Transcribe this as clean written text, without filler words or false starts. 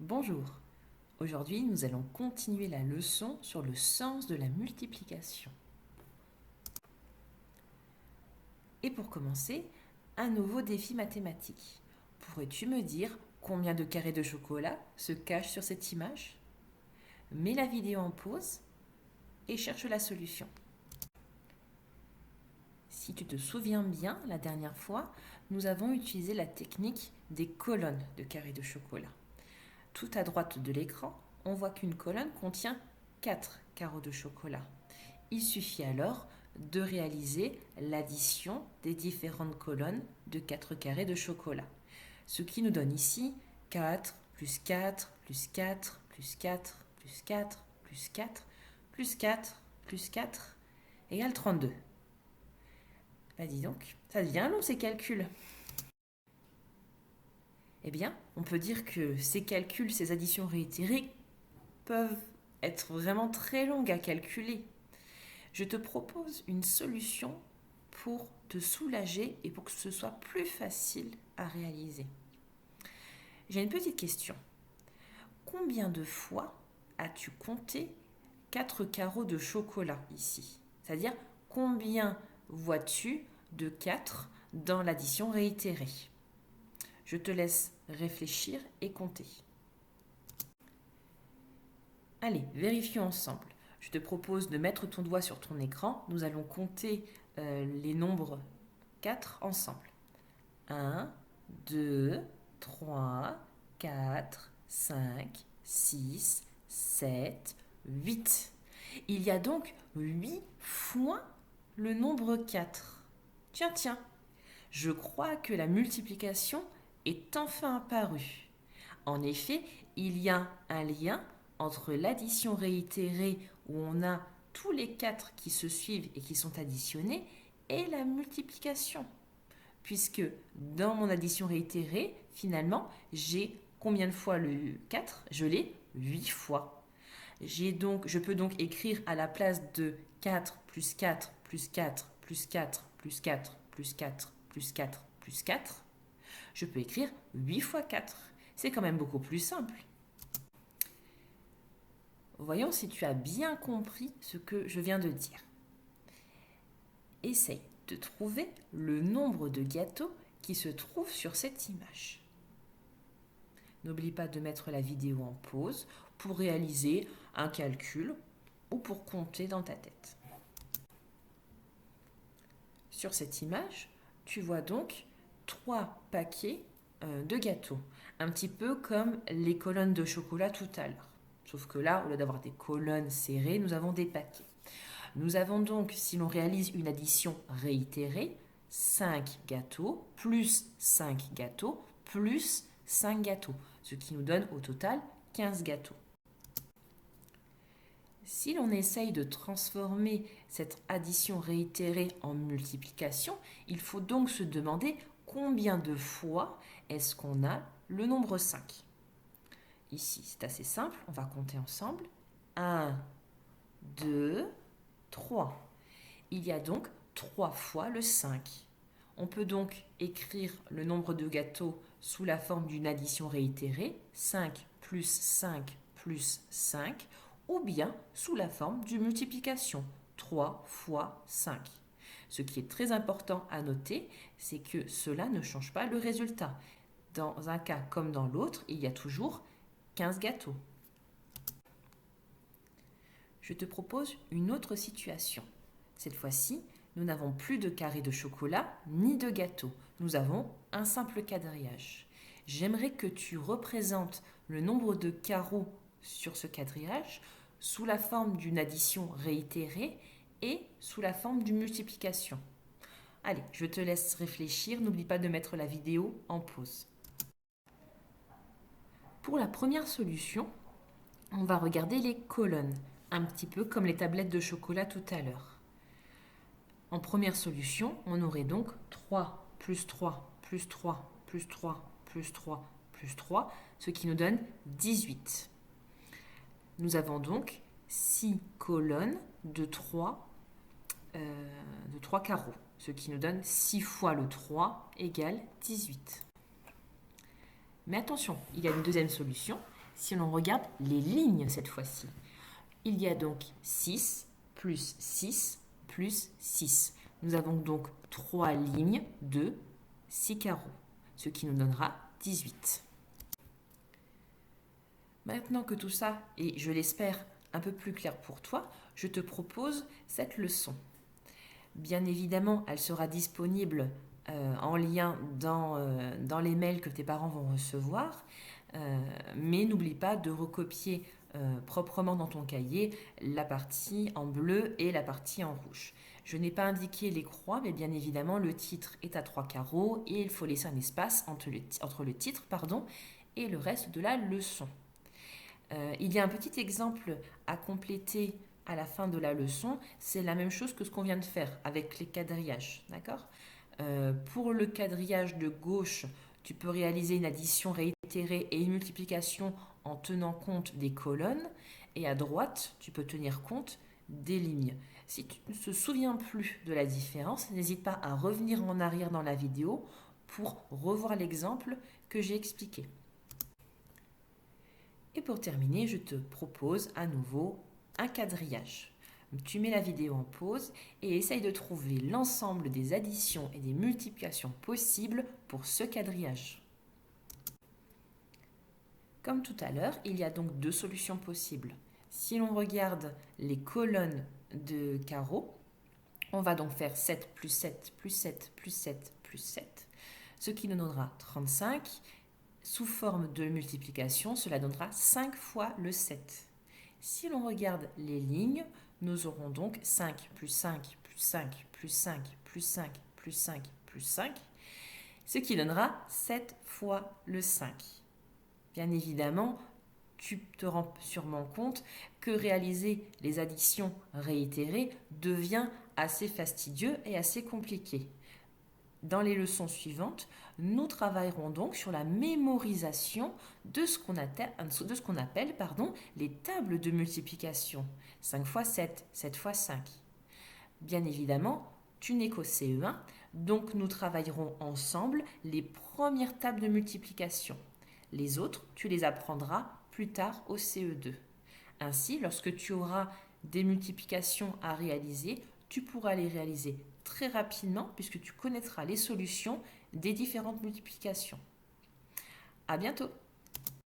Bonjour, aujourd'hui nous allons continuer la leçon sur le sens de la multiplication. Et pour commencer, un nouveau défi mathématique. Pourrais-tu me dire combien de carrés de chocolat se cachent sur cette image? Mets la vidéo en pause et cherche la solution. Si tu te souviens bien, la dernière fois, nous avons utilisé la technique des colonnes de carrés de chocolat. Tout à droite de l'écran, on voit qu'une colonne contient 4 carreaux de chocolat. Il suffit alors de réaliser l'addition des différentes colonnes de 4 carrés de chocolat. Ce qui nous donne ici 4 plus 4 plus 4 plus 4 plus 4 plus 4 plus 4 plus 4 égale 32. Bah dis donc, ça devient long ces calculs. Eh bien, on peut dire que ces calculs, ces additions réitérées peuvent être vraiment très longues à calculer. Je te propose une solution pour te soulager et pour que ce soit plus facile à réaliser. J'ai une petite question. Combien de fois as-tu compté 4 carreaux de chocolat ici? C'est-à-dire, combien vois-tu de 4 dans l'addition réitérée? Je te laisse réfléchir et compter. Allez, vérifions ensemble. Je te propose de mettre ton doigt sur ton écran. Nous allons compter les nombres 4 ensemble. 1, 2, 3, 4, 5, 6, 7, 8. Il y a donc 8 fois le nombre 4. Tiens, je crois que la multiplication est enfin apparue. En effet, il y a un lien entre l'addition réitérée où on a tous les 4 qui se suivent et qui sont additionnés et la multiplication. Puisque dans mon addition réitérée, finalement, j'ai combien de fois le 4? Je l'ai 8 fois. Je peux donc écrire à la place de 4 plus 4 plus 4 plus 4 plus 4 plus 4 plus 4 plus 4, je peux écrire 8 fois 4. C'est quand même beaucoup plus simple. Voyons si tu as bien compris ce que je viens de dire. Essaye de trouver le nombre de gâteaux qui se trouve sur cette image. N'oublie pas de mettre la vidéo en pause pour réaliser un calcul ou pour compter dans ta tête. Sur cette image, tu vois donc 3 paquets de gâteaux, un petit peu comme les colonnes de chocolat tout à l'heure. Sauf que là, au lieu d'avoir des colonnes serrées, nous avons des paquets. Nous avons donc, si l'on réalise une addition réitérée, 5 gâteaux plus 5 gâteaux plus 5 gâteaux, ce qui nous donne au total 15 gâteaux. Si l'on essaye de transformer cette addition réitérée en multiplication, il faut donc se demander combien de fois est-ce qu'on a le nombre 5. Ici, c'est assez simple, on va compter ensemble. 1, 2, 3. Il y a donc 3 fois le 5. On peut donc écrire le nombre de gâteaux sous la forme d'une addition réitérée, 5 plus 5 plus 5, ou bien sous la forme d'une multiplication, 3 fois 5. Ce qui est très important à noter, c'est que cela ne change pas le résultat. Dans un cas comme dans l'autre, il y a toujours 15 gâteaux. Je te propose une autre situation. Cette fois-ci, nous n'avons plus de carrés de chocolat ni de gâteaux. Nous avons un simple quadrillage. J'aimerais que tu représentes le nombre de carreaux sur ce quadrillage sous la forme d'une addition réitérée et sous la forme d'une multiplication. Allez, je te laisse réfléchir. N'oublie pas de mettre la vidéo en pause. Pour la première solution, on va regarder les colonnes, un petit peu comme les tablettes de chocolat tout à l'heure. En première solution, on aurait donc 3 plus 3 plus 3 plus 3 plus 3 plus 3, ce qui nous donne 18. Nous avons donc 6 colonnes de 3 carreaux, ce qui nous donne 6 fois le 3 égale 18. Mais attention, il y a une deuxième solution, Si l'on regarde les lignes cette fois-ci, il y a donc 6 plus 6 plus 6. Nous avons donc 3 lignes de 6 carreaux, ce qui nous donnera 18. Maintenant que tout ça est, je l'espère, un peu plus clair pour toi, je te propose cette leçon. Bien évidemment, elle sera disponible en lien dans les mails que tes parents vont recevoir, mais n'oublie pas de recopier proprement dans ton cahier la partie en bleu et la partie en rouge. Je n'ai pas indiqué les croix, mais bien évidemment, le titre est à 3 carreaux et il faut laisser un espace entre le titre et le reste de la leçon. Il y a un petit exemple à compléter à la fin de la leçon. C'est la même chose que ce qu'on vient de faire avec les quadrillages. D'accord ? Pour le quadrillage de gauche, tu peux réaliser une addition réitérée et une multiplication en tenant compte des colonnes. Et à droite, tu peux tenir compte des lignes. Si tu ne te souviens plus de la différence, n'hésite pas à revenir en arrière dans la vidéo pour revoir l'exemple que j'ai expliqué. Et pour terminer, je te propose à nouveau un quadrillage. Tu mets la vidéo en pause et essaye de trouver l'ensemble des additions et des multiplications possibles pour ce quadrillage. Comme tout à l'heure, il y a donc 2 solutions possibles. Si l'on regarde les colonnes de carreaux, on va donc faire 7 plus 7 plus 7 plus 7 plus 7, ce qui nous donnera 35. Sous forme de multiplication, cela donnera 5 fois le 7. Si l'on regarde les lignes, nous aurons donc 5 plus 5 plus 5 plus 5 plus 5 plus 5 plus 5, ce qui donnera 7 fois le 5. Bien évidemment, tu te rends sûrement compte que réaliser les additions réitérées devient assez fastidieux et assez compliqué. Dans les leçons suivantes, nous travaillerons donc sur la mémorisation de ce qu'on appelle les tables de multiplication. 5 fois 7, 7 fois 5. Bien évidemment, tu n'es qu'au CE1, donc nous travaillerons ensemble les premières tables de multiplication. Les autres, tu les apprendras plus tard au CE2. Ainsi, lorsque tu auras des multiplications à réaliser, tu pourras les réaliser très rapidement puisque tu connaîtras les solutions des différentes multiplications. À bientôt!